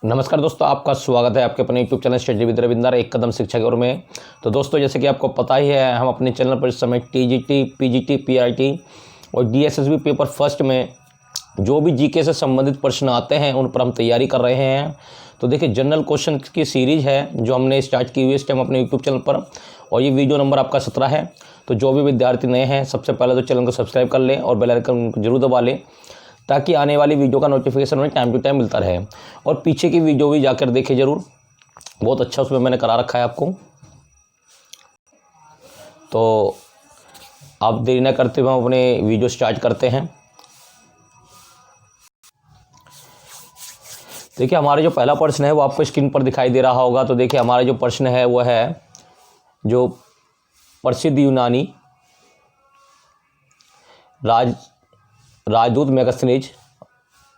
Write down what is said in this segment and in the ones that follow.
नमस्कार दोस्तों, आपका स्वागत है आपके अपने YouTube channel study with Ravinder एक कदम शिक्षा की ओर में। तो दोस्तों, जैसे कि आपको पता ही है, हम अपने चैनल पर इस समय टीजीटी, पीजीटी, पीआरटी और डीएसएसबी पेपर फर्स्ट में जो भी जीके से संबंधित प्रश्न आते हैं उन पर हम तैयारी कर रहे हैं। तो देखिए, जनरल क्वेश्चन की सीरीज़ है जो हमने स्टार्ट की हुई है इस टाइम अपने यूट्यूब चैनल पर, और ये वीडियो नंबर आपका 17 है। तो जो भी विद्यार्थी नए हैं, सबसे पहले तो चैनल को सब्सक्राइब कर लें और बेल आइकन को जरूर दबा लें, ताकि आने वाली वीडियो का नोटिफिकेशन उन्हें टाइम टू टाइम मिलता रहे। और पीछे की वीडियो भी जाकर देखें जरूर, बहुत अच्छा उसमें मैंने करा रखा है आपको। तो आप देरी न करते हुए हम अपने वीडियो स्टार्ट करते हैं। देखिए, हमारा जो पहला प्रश्न है वो आपको स्क्रीन पर दिखाई दे रहा होगा। तो देखिए, हमारा जो प्रश्न है वो है, जो प्रसिद्ध यूनानी राजदूत मेगास्थनीज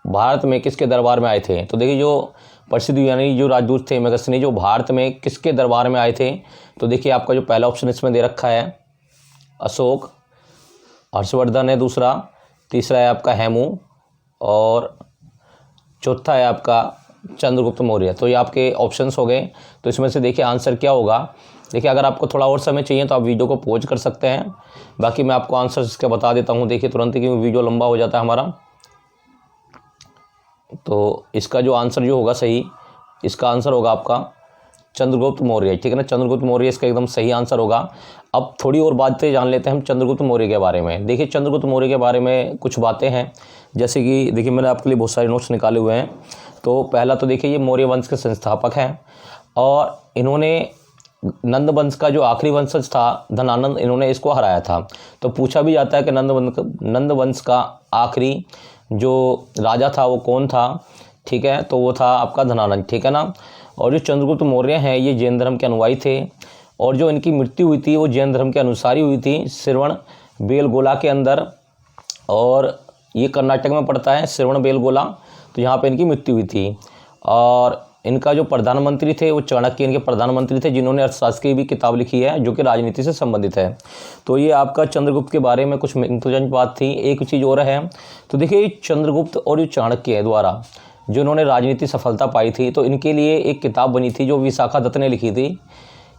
भारत में किसके दरबार में आए थे। तो देखिए, जो प्रसिद्ध यूनानी जो राजदूत थे मेगास्थनीज, वो भारत में किसके दरबार में आए थे। तो देखिए, आपका जो पहला ऑप्शन इसमें दे रखा है अशोक, हर्षवर्धन है दूसरा, तीसरा है आपका हेमू और चौथा है आपका चंद्रगुप्त मौर्य। तो ये आपके ऑप्शंस हो गए। तो इसमें से देखिए आंसर क्या होगा। देखिए, अगर आपको थोड़ा और समय चाहिए तो आप वीडियो को पॉज कर सकते हैं, बाकी मैं आपको आंसर इसके बता देता हूँ। देखिए तुरंत, क्योंकि वीडियो लंबा हो जाता है हमारा। तो इसका जो आंसर जो होगा सही, इसका आंसर होगा आपका चंद्रगुप्त मौर्य, ठीक है ना। चंद्रगुप्त मौर्य इसका एकदम सही आंसर होगा। अब थोड़ी और बातें जान लेते हैं हम चंद्रगुप्त मौर्य के बारे में। देखिए, चंद्रगुप्त मौर्य के बारे में कुछ बातें हैं, जैसे कि देखिए मैंने आपके लिए बहुत सारे नोट्स निकाले हुए हैं। तो पहला तो देखिए, ये मौर्य वंश के संस्थापक हैं और इन्होंने नंद वंश का जो आखिरी वंशज था धनानंद, इन्होंने इसको हराया था। तो पूछा भी जाता है कि नंद वंश का आखिरी जो राजा था वो कौन था, ठीक है। तो वो था आपका धनानंद, ठीक है ना। और जो चंद्रगुप्त मौर्य हैं ये जैन धर्म के अनुयायी थे, और जो इनकी मृत्यु हुई थी वो जैन धर्म के अनुसारी हुई थी श्रवण बेलगोला के अंदर, और ये कर्नाटक में पड़ता है श्रवण बेलगोला। तो यहाँ पे इनकी मृत्यु हुई थी। और इनका जो प्रधानमंत्री थे वो चाणक्य इनके प्रधानमंत्री थे, जिन्होंने अर्थशास्त्र की भी किताब लिखी है जो कि राजनीति से संबंधित है। तो ये आपका चंद्रगुप्त के बारे में कुछ इंपॉर्टेंट बात थी। एक चीज़ और है, तो देखिए चंद्रगुप्त और ये चाणक्य द्वारा जो इन्होंने राजनीति सफलता पाई थी, तो इनके लिए एक किताब बनी थी जो विशाखा दत्त ने लिखी थी,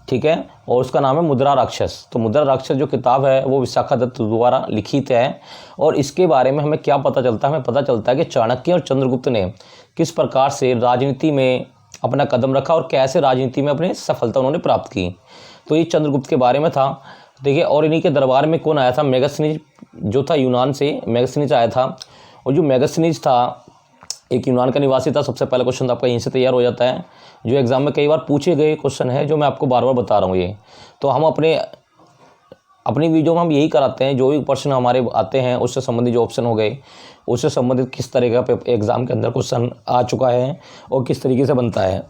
ठीक है। और उसका नाम है मुद्रा राक्षस। तो मुद्रा राक्षस जो किताब है वो विशाखा दत्त द्वारा लिखित है। और इसके बारे में हमें क्या पता चलता है, हमें पता चलता है कि चाणक्य और चंद्रगुप्त ने किस प्रकार से राजनीति में अपना कदम रखा और कैसे राजनीति में अपनी सफलता उन्होंने प्राप्त की। तो ये चंद्रगुप्त के बारे में था। देखिए, और इन्हीं के दरबार में कौन आया था, मेगास्थनीज जो था, यूनान से मेगास्थनीज आया था। और जो मेगास्थनीज था एक यूनान का निवासी था। सबसे पहला क्वेश्चन आपका यहीं से तैयार हो जाता है, जो एग्जाम में कई बार पूछे गए क्वेश्चन है, जो मैं आपको बार बार बता रहा हूँ। ये तो हम अपनी वीडियो में हम यही कराते हैं, जो भी प्रश्न हमारे आते हैं उससे संबंधित जो ऑप्शन हो गए, उससे संबंधित किस तरह का एग्ज़ाम के अंदर क्वेश्चन आ चुका है और किस तरीके से बनता है,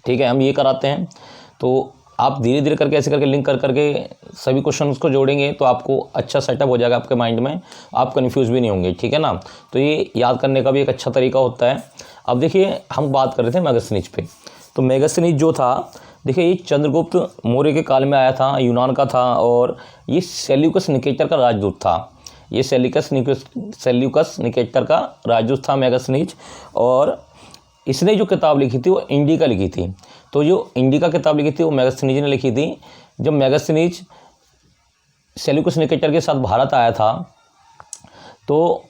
ठीक है, हम ये कराते हैं। तो आप धीरे धीरे करके ऐसे करके लिंक कर करके सभी क्वेश्चंस को जोड़ेंगे तो आपको अच्छा सेटअप हो जाएगा आपके माइंड में, आप कन्फ्यूज़ भी नहीं होंगे, ठीक है ना। तो ये याद करने का भी एक अच्छा तरीका होता है। अब देखिए, हम बात कर रहे थे मेगास्थनीज पे। तो मेगास्थनीज जो था, देखिए ये चंद्रगुप्त मौर्य के काल में आया था, यूनान का था, और ये सेल्यूकस निकेटर का राजदूत था। ये सेल्यूकस निकेटर का राजदूत था मेगास्थनीज। और इसने जो किताब लिखी थी वो इंडिका लिखी थी। तो जो इंडिका किताब लिखी थी वो मेगास्थनीज ने लिखी थी। जब मेगास्थनीज सेल्यूकस निकेटर के साथ भारत आया था तो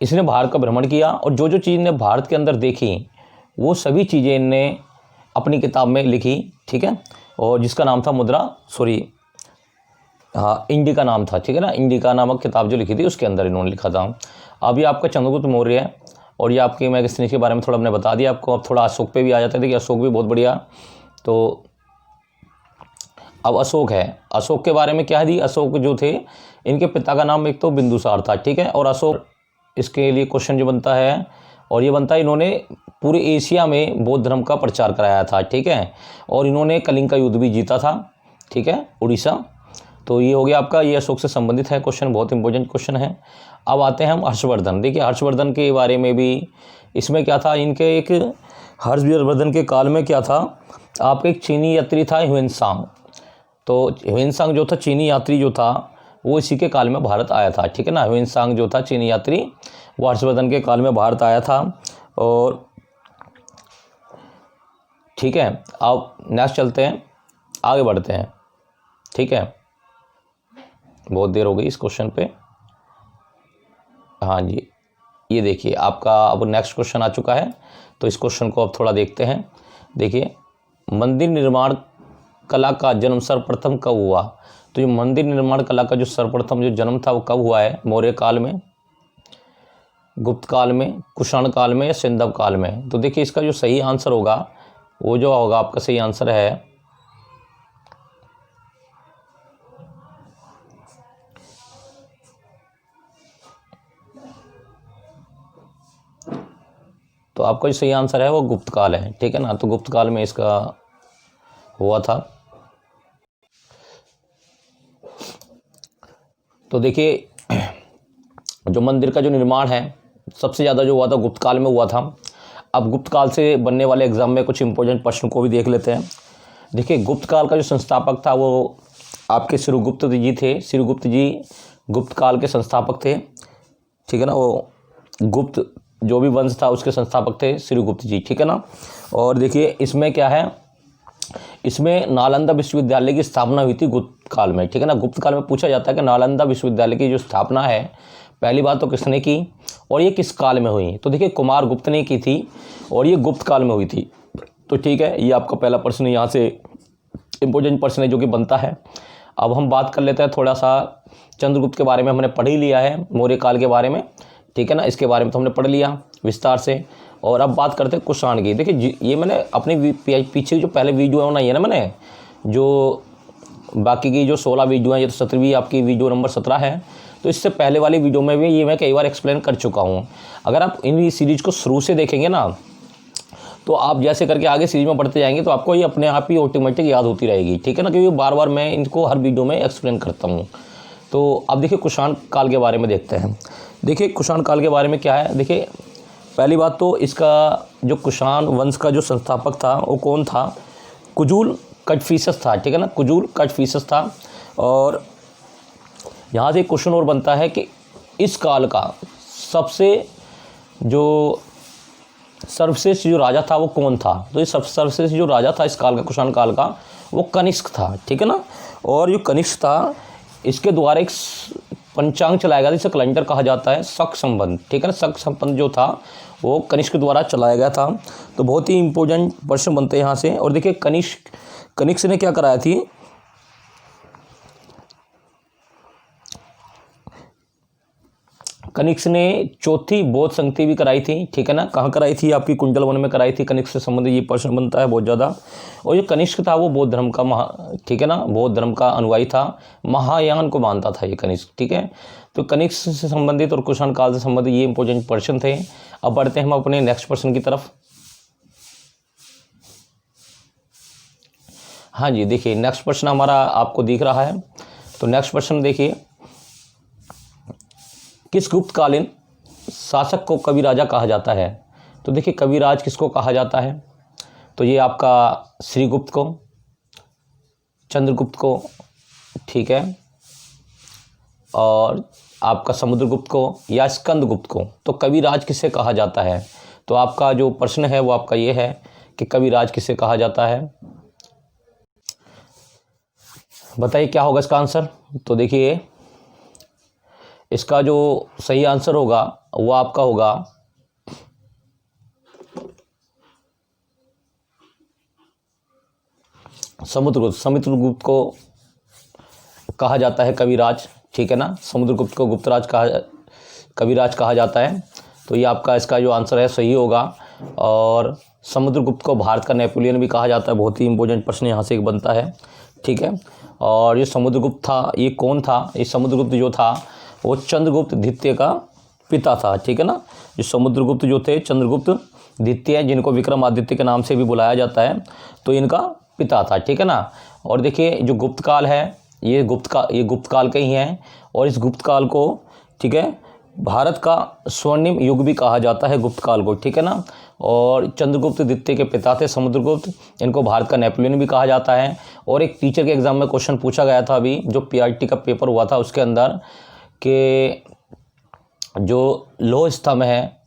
इसने भारत का भ्रमण किया, और जो जो चीज़ ने भारत के अंदर देखी वो सभी चीज़ें इनने अपनी किताब में लिखी, ठीक है। और जिसका नाम था इंडिका नाम था, ठीक है ना। इंडिका नामक किताब जो लिखी थी उसके अंदर इन्होंने लिखा था। अब ये आपका चंद्रगुप्त मौर्य है, और ये आपके मेगास्थनीज के बारे में थोड़ा हमने बता दिया आपको। अब थोड़ा अशोक पे भी आ जाते थे कि अशोक भी बहुत बढ़िया। तो अब अशोक है, अशोक के बारे में क्या है, अशोक जो थे इनके पिता का नाम एक तो बिंदुसार था, ठीक है। और अशोक, इसके लिए क्वेश्चन जो बनता है, और ये बनता है, इन्होंने पूरे एशिया में बौद्ध धर्म का प्रचार कराया था, ठीक है। और इन्होंने कलिंग का युद्ध भी जीता था, ठीक है, उड़ीसा। तो ये हो गया आपका, ये अशोक से संबंधित है क्वेश्चन, बहुत इंपॉर्टेंट क्वेश्चन है। अब आते हैं हम हर्षवर्धन। देखिए, हर्षवर्धन के बारे में भी इसमें क्या था, इनके एक हर्षवर्धन के काल में क्या था, आपका एक चीनी यात्री था ह्वेनसांग। तो ह्वेनसांग जो था चीनी यात्री जो था वो इसी के काल में भारत आया था, ठीक है ना। ह्वेनसांग जो था चीनी यात्री वो हर्षवर्धन के काल में भारत आया था। और ठीक है, अब नेक्स्ट चलते हैं, आगे बढ़ते हैं। ठीक है, बहुत देर हो गई इस क्वेश्चन पे। हाँ जी, ये देखिए आपका अब नेक्स्ट क्वेश्चन आ चुका है, तो इस क्वेश्चन को अब थोड़ा देखते हैं। देखिए, मंदिर निर्माण कला का जन्म सर्वप्रथम कब हुआ? तो ये मंदिर निर्माण कला का जो सर्वप्रथम जो जन्म था वो कब हुआ है? मौर्य काल में, गुप्त काल में, कुषाण काल में या सिंधव काल में? तो देखिए इसका जो सही आंसर होगा वो जो होगा आपका सही आंसर है तो आपका जो सही आंसर है वो गुप्त काल है। ठीक है ना, तो गुप्त काल में इसका हुआ था। तो देखिए जो मंदिर का जो निर्माण है सबसे ज़्यादा जो हुआ था गुप्त काल में हुआ था। अब गुप्त काल से बनने वाले एग्जाम में कुछ इंपॉर्टेंट प्रश्न को भी देख लेते हैं। देखिए, गुप्त काल का जो संस्थापक था वो आपके श्रीगुप्त जी थे। श्रीगुप्त जी गुप्त काल के संस्थापक थे। ठीक है ना, वो गुप्त जो भी वंश था उसके संस्थापक थे श्रीगुप्त जी। ठीक है ना, और देखिए इसमें क्या है, इसमें नालंदा विश्वविद्यालय की स्थापना हुई थी गुप्त काल में। ठीक है ना, गुप्त काल में पूछा जाता है कि नालंदा विश्वविद्यालय की जो स्थापना है पहली बात तो किसने की और ये किस काल में हुई? तो देखिए कुमार गुप्त ने की थी और ये गुप्त काल में हुई थी। तो ठीक है, ये आपका पहला प्रश्न यहाँ से इम्पोर्टेंट प्रश्न है जो कि बनता है। अब हम बात कर लेते हैं थोड़ा सा चंद्रगुप्त के बारे में। हमने पढ़ ही लिया है मौर्य काल के बारे में। ठीक है ना, इसके बारे में तो हमने पढ़ लिया विस्तार से। और अब बात करते हैं कुषाण की। देखिए ये मैंने अपने पीछे जो पहले वीडियो है बनाई है ना मैंने, जो बाकी की जो 16 वीडियो हैं, ये तो 17वीं आपकी वीडियो नंबर 17 है। तो इससे पहले वाली वीडियो में भी ये मैं कई बार एक्सप्लेन कर चुका हूँ। अगर आप इन सीरीज को शुरू से देखेंगे ना तो आप जैसे करके आगे सीरीज में बढ़ते जाएंगे तो आपको ये अपने आप ही ऑटोमेटिक याद होती रहेगी। ठीक है ना, क्योंकि बार बार मैं इनको हर वीडियो में एक्सप्लेन करता हूँ। तो अब देखिए कुषाण काल के बारे में देखते हैं। देखिए कुषाण काल के बारे में क्या है, देखिए पहली बात तो इसका जो कुषाण वंश का जो संस्थापक था वो कौन था? कुजूल कटफिसस था। ठीक है ना, कुजूल कटफिसस था। और यहाँ से एक क्वेश्चन और बनता है कि इस काल का सबसे जो सर्वश्रेष्ठ जो राजा था वो कौन था? तो ये सर्वश्रेष्ठ जो राजा था इस काल का, कुषाण काल का, वो कनिष्क था। ठीक है ना, और जो कनिष्क था इसके द्वारा एक पंचांग चलाया गया था, इसे कैलेंडर कहा जाता है, शक संबंध। ठीक है ना, शक संबंध जो था वो कनिष्क द्वारा चलाया गया था। तो बहुत ही इंपॉर्टेंट प्रश्न बनते हैं यहाँ से। और देखिए कनिष्क ने क्या कराया थी, कनिष्क ने चौथी बौद्ध संगति भी कराई थी। ठीक है ना, कहाँ कराई थी? आपकी कुंडल वन में कराई थी। कनिष्क से संबंधित ये प्रश्न बनता है बहुत ज़्यादा। और जो कनिष्क था वो बौद्ध धर्म का ठीक है ना, बौद्ध धर्म का अनुयायी था, महायान को मानता था ये कनिष्क। ठीक है, तो कनिष्क से संबंधित और कुषाण काल से संबंधित ये इंपॉर्टेंट प्रश्न थे। अब बढ़ते हैं हम अपने नेक्स्ट प्रश्न की तरफ। हाँ जी, देखिए नेक्स्ट प्रश्न हमारा आपको दिख रहा है। तो नेक्स्ट प्रश्न देखिए, किस गुप्तकालीन शासक को कवि राजा कहा जाता है? तो देखिए कविराज किसको कहा जाता है? तो ये आपका श्रीगुप्त को, चंद्रगुप्त को, ठीक है, और आपका समुद्रगुप्त को या स्कंदगुप्त को। तो कविराज किसे कहा जाता है? तो आपका जो प्रश्न है वो आपका ये है कि कविराज किसे कहा जाता है, बताइए क्या होगा इसका आंसर। तो देखिए इसका जो सही आंसर होगा वो आपका होगा समुद्रगुप्त। समुद्रगुप्त को कहा जाता है कविराज। ठीक है ना, समुद्रगुप्त को गुप्तराज कविराज कहा जाता है। तो ये आपका इसका जो आंसर है सही होगा। और समुद्रगुप्त को भारत का नेपोलियन भी कहा जाता है। बहुत ही इंपॉर्टेंट प्रश्न यहाँ से एक बनता है। ठीक है, और ये समुद्रगुप्त था ये कौन था? ये समुद्रगुप्त जो था वो चंद्रगुप्त द्वितीय का पिता था। ठीक है ना, जो समुद्रगुप्त जो थे चंद्रगुप्त द्वितीय, जिनको विक्रमादित्य के नाम से भी बुलाया जाता है, तो इनका पिता था। ठीक है ना, और देखिए जो गुप्त काल है ये गुप्त काल के ही हैं। और इस गुप्त काल को ठीक है भारत का स्वर्णिम युग भी कहा जाता है गुप्त काल को। ठीक है ना, और चंद्रगुप्त द्वितीय के पिता थे समुद्रगुप्त, इनको भारत का नेपोलियन भी कहा जाता है। और एक टीचर के एग्जाम में क्वेश्चन पूछा गया था अभी जो पीआरटी का पेपर हुआ था उसके अंदर, कि जो लौह स्तंभ है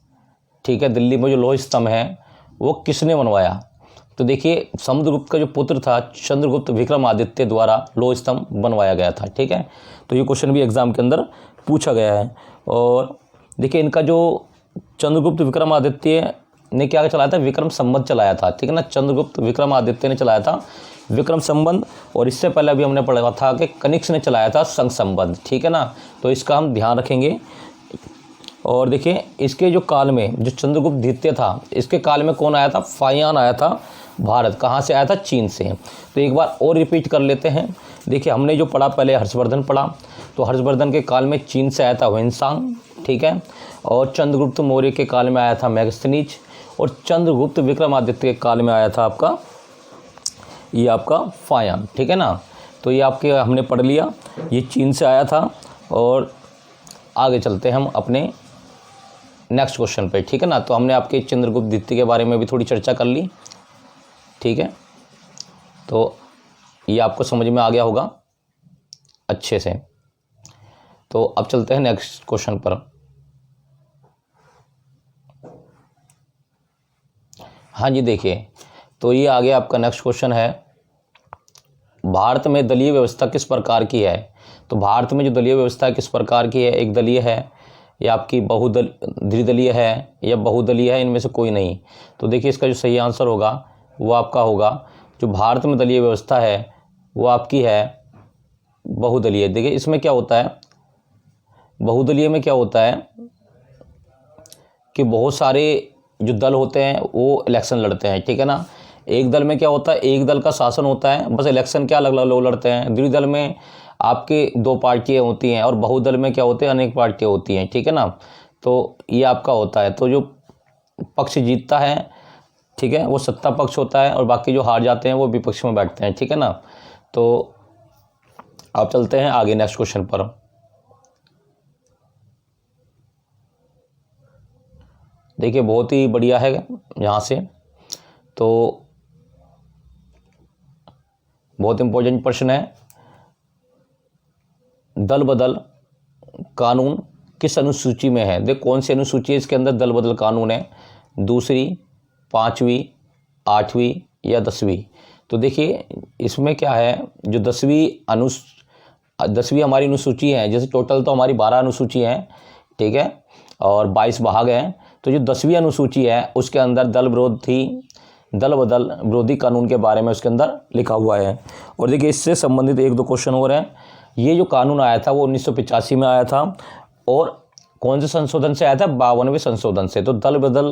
ठीक है, दिल्ली में जो लौह स्तंभ है वो किसने बनवाया? तो देखिए समुद्रगुप्त का जो पुत्र था चंद्रगुप्त विक्रमादित्य द्वारा लौह स्तंभ बनवाया गया था। ठीक है, तो ये क्वेश्चन भी एग्जाम के अंदर पूछा गया है। और देखिए इनका जो चंद्रगुप्त विक्रमादित्य ने क्या चलाया था? विक्रम संवत चलाया था। ठीक है ना, चंद्रगुप्त विक्रमादित्य ने चलाया था विक्रम संवत, और इससे पहले भी हमने पढ़ा था कि कनिष्क ने चलाया था संग संवत। ठीक है ना, तो इसका हम ध्यान रखेंगे। और देखिए इसके जो काल में जो चंद्रगुप्त द्वितीय था, इसके काल में कौन आया था? फाहियान आया था भारत। कहाँ से आया था? चीन से। तो एक बार और रिपीट कर लेते हैं। देखिए हमने जो पढ़ा पहले हर्षवर्धन पढ़ा, तो हर्षवर्धन के काल में चीन से आया था ह्वेनसांग। ठीक है, और चंद्रगुप्त मौर्य के काल में आया था मेगस्थनीज, और चंद्रगुप्त विक्रमादित्य के काल में आया था आपका ये आपका फाहियान। ठीक है ना, तो ये आपके हमने पढ़ लिया, ये चीन से आया था। और आगे चलते हैं हम अपने नेक्स्ट क्वेश्चन पे। ठीक है ना, तो हमने आपके चंद्रगुप्त द्वितीय के बारे में भी थोड़ी चर्चा कर ली। ठीक है, तो ये आपको समझ में आ गया होगा अच्छे से। तो अब चलते हैं नेक्स्ट क्वेश्चन पर। हाँ जी, देखिए तो ये आगे आपका नेक्स्ट क्वेश्चन है, भारत में दलीय व्यवस्था किस प्रकार की है? तो भारत में जो दलीय व्यवस्था किस प्रकार की है? एक दलीय है या आपकी द्विदलीय है या बहुदलीय है? इनमें से कोई नहीं। तो देखिए इसका जो सही आंसर होगा वो आपका होगा, जो भारत में दलीय व्यवस्था है वो आपकी है बहुदलीय। देखिए इसमें क्या होता है, बहुदलीय में क्या होता है कि बहुत सारे जो दल होते हैं वो इलेक्शन लड़ते हैं। ठीक है ना, एक दल में क्या होता है, एक दल का शासन होता है, बस इलेक्शन क्या अलग अलग लोग लड़ते हैं। द्विदल में आपके 2 पार्टियां होती हैं, और बहुदल में क्या होते हैं, अनेक पार्टियां होती हैं। ठीक है ना, तो ये आपका होता है। तो जो पक्ष जीतता है, ठीक है, वो सत्ता पक्ष होता है, और बाकी जो हार जाते हैं वो विपक्ष में बैठते हैं। ठीक है ना, तो आप चलते हैं आगे नेक्स्ट क्वेश्चन पर। देखिए बहुत ही बढ़िया है यहाँ से, तो बहुत इंपॉर्टेंट प्रश्न है। दल बदल कानून किस अनुसूची में है? देख कौन सी अनुसूची है इसके अंदर दल बदल कानून है? दूसरी, 5वीं, 8वीं या 10वीं? तो देखिए इसमें क्या है, जो 10वीं हमारी अनुसूची है, जैसे टोटल तो हमारी 12 अनुसूची हैं। ठीक है, और 22 भाग हैं। तो जो 10वीं अनुसूची है उसके अंदर दल बदल विरोधी कानून के बारे में उसके अंदर लिखा हुआ है। और देखिए इससे संबंधित 1-2 क्वेश्चन और हैं। ये जो कानून आया था वो 1985 में आया था, और कौन से संशोधन से आया था? 52वें संशोधन से। तो दल बदल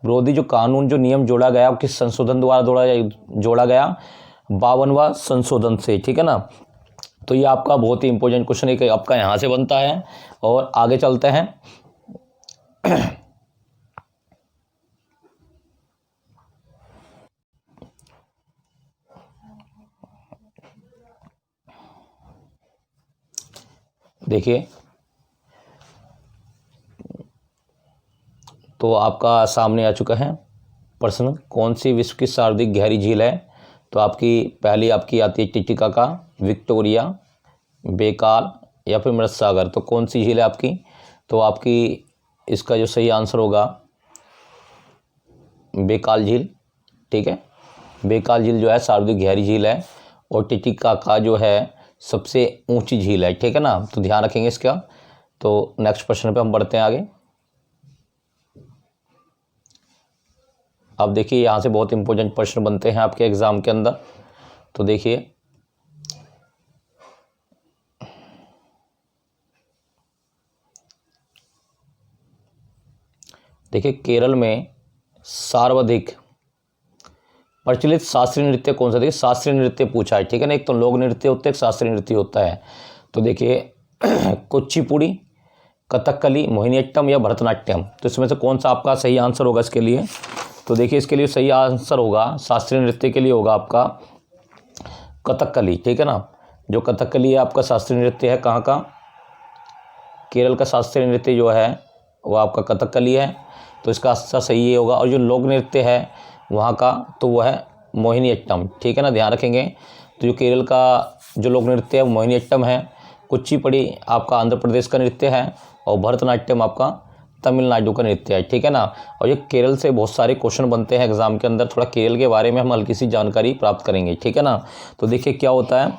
विरोधी जो कानून, जो नियम जोड़ा गया, किस संशोधन द्वारा जोड़ा गया? 52वां संशोधन से। ठीक है ना, तो ये आपका बहुत ही इंपॉर्टेंट क्वेश्चन है, आपका यहाँ से बनता है। और आगे चलते हैं। देखिए तो आपका सामने आ चुका है प्रश्न, कौन सी विश्व की सर्वाधिक गहरी झील है? तो आपकी पहली आपकी आती है टिटिकाका, विक्टोरिया, बेकाल या फिर मृत सागर। तो कौन सी झील है आपकी? तो आपकी इसका जो सही आंसर होगा बेकाल झील। ठीक है, बेकाल झील जो है सर्वाधिक गहरी झील है, और टिटिकाका जो है सबसे ऊंची झील है। ठीक है ना, तो ध्यान रखेंगे इसका। तो नेक्स्ट प्रश्न पे हम बढ़ते हैं आगे। अब देखिए यहाँ से बहुत इंपॉर्टेंट प्रश्न बनते हैं आपके एग्जाम के अंदर। तो देखिए केरल में सर्वाधिक प्रचलित शास्त्रीय नृत्य कौन सा? देखिए शास्त्रीय नृत्य पूछा है। ठीक है ना, एक तो लोक नृत्य होता है, एक शास्त्रीय नृत्य होता है। तो देखिए कुचिपुड़ी, कथकली, मोहिनीअट्टम या भरतनाट्यम? तो इसमें से कौन सा आपका सही आंसर होगा इसके लिए? तो देखिए इसके लिए सही आंसर होगा, शास्त्रीय नृत्य के लिए होगा आपका कथकली। ठीक है ना, जो कथकली है आपका शास्त्रीय नृत्य है, कहाँ का? केरल का शास्त्रीय नृत्य जो है वो आपका कथकली है। तो इसका आंसर सही ये होगा। और जो लोक नृत्य है वहाँ का, तो वो है मोहिनीअट्टम। ठीक है ना, ध्यान रखेंगे। तो जो केरल का जो लोक नृत्य है वो मोहिनीअट्टम है, कुचिपुड़ी आपका आंध्र प्रदेश का नृत्य है, और भरतनाट्यम आपका तमिलनाडु का नृत्य है, ठीक है ना। और ये केरल से बहुत सारे क्वेश्चन बनते हैं एग्जाम के अंदर, थोड़ा केरल के बारे में हम हल्की सी जानकारी प्राप्त करेंगे, ठीक है ना। तो देखिए क्या होता है,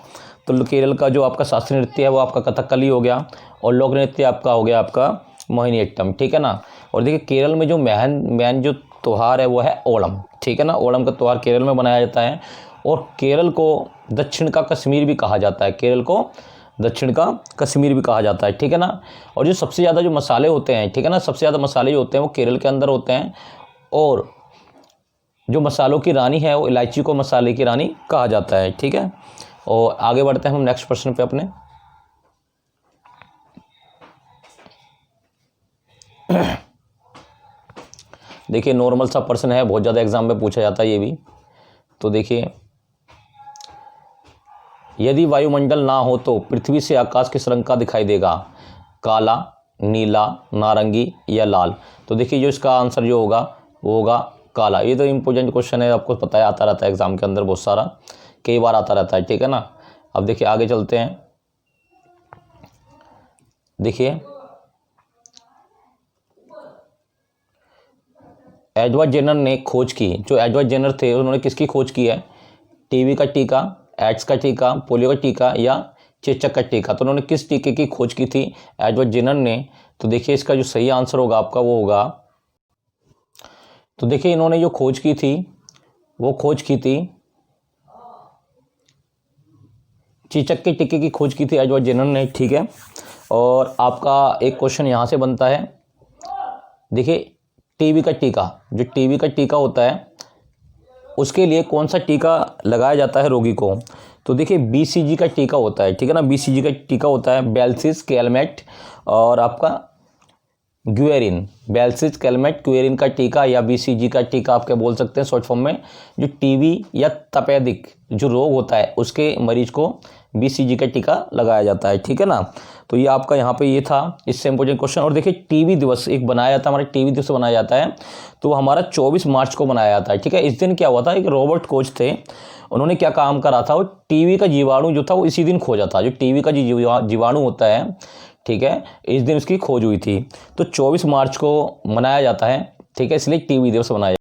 तो केरल का जो आपका शास्त्रीय नृत्य है वो आपका कथकली हो गया, और लोक नृत्य आपका हो गया आपका मोहिनीअट्टम, ठीक है ना। और देखिए केरल में जो मेन जो त्यौहार है वो है ओणम, ठीक है ना। ओणम का त्यौहार केरल में मनाया जाता है, और केरल को दक्षिण का कश्मीर भी कहा जाता है, केरल को दक्षिण का कश्मीर भी कहा जाता है, ठीक है ना। और जो सबसे ज़्यादा जो मसाले होते हैं, ठीक है ना, सबसे ज़्यादा मसाले जो होते हैं वो केरल के अंदर होते हैं, और जो मसालों की रानी है वो इलायची को मसाले की रानी कहा जाता है, ठीक है। और आगे बढ़ते हैं हम नेक्स्ट प्रश्न पे अपने। देखिए नॉर्मल सा प्रश्न है, बहुत ज़्यादा एग्जाम में पूछा जाता है ये भी। तो देखिए, यदि वायुमंडल ना हो तो पृथ्वी से आकाश किस रंग का दिखाई देगा, काला, नीला, नारंगी या लाल। तो देखिए जो इसका आंसर जो होगा वो होगा काला। ये तो इम्पोर्टेंट क्वेश्चन है, आपको पता है, आता रहता है एग्जाम के अंदर, बहुत सारा कई बार आता रहता है, ठीक है ना। अब देखिए आगे चलते हैं। देखिए एडवर्ड जेनर ने खोज की, जो एडवर्ड जेनर थे उन्होंने किसकी खोज की है, टीबी का टीका, एड्स का टीका, पोलियो का टीका या चेचक का टीका। तो उन्होंने किस टीके की खोज की थी एडवर्ड जेनर ने। तो देखिए इसका जो सही आंसर होगा आपका वो होगा, तो देखिए इन्होंने जो खोज की थी वो खोज की थी चेचक के टीके की खोज की थी एडवर्ड जेनर ने, ठीक है। और आपका एक क्वेश्चन यहाँ से बनता है, देखिए टीबी का टीका, जो टीबी का टीका होता है उसके लिए कौन सा टीका लगाया जाता है रोगी को। तो देखिए बीसीजी का टीका होता है, ठीक है ना। बीसीजी का टीका होता है बेल्सिस, कैलमेट और आपका ग्वेरिन, बेल्सिस, कैलमेट, ग्वेरिन का टीका या बीसीजी का टीका आप क्या बोल सकते हैं शॉर्ट फॉर्म में। जो टीबी या तपेदिक जो रोग होता है उसके मरीज को बीसीजी का टीका लगाया जाता है, ठीक है ना। तो ये आपका यहाँ पे ये था, इससे इंपॉर्टेंट क्वेश्चन। और देखिए टीबी दिवस एक बनाया जाता है, हमारा टीबी दिवस बनाया जाता है, तो हमारा 24 मार्च को बनाया जाता है, ठीक है। इस दिन क्या हुआ था, एक रॉबर्ट कोच थे, उन्होंने क्या काम करा था, वो टीबी का जीवाणु जो था वो इसी दिन खोजा था। जो टीबी का जीवाणु होता है, ठीक है, इस दिन उसकी खोज हुई थी। तो 24 मार्च को मनाया जाता है, ठीक है, इसलिए टीबी दिवस मनाया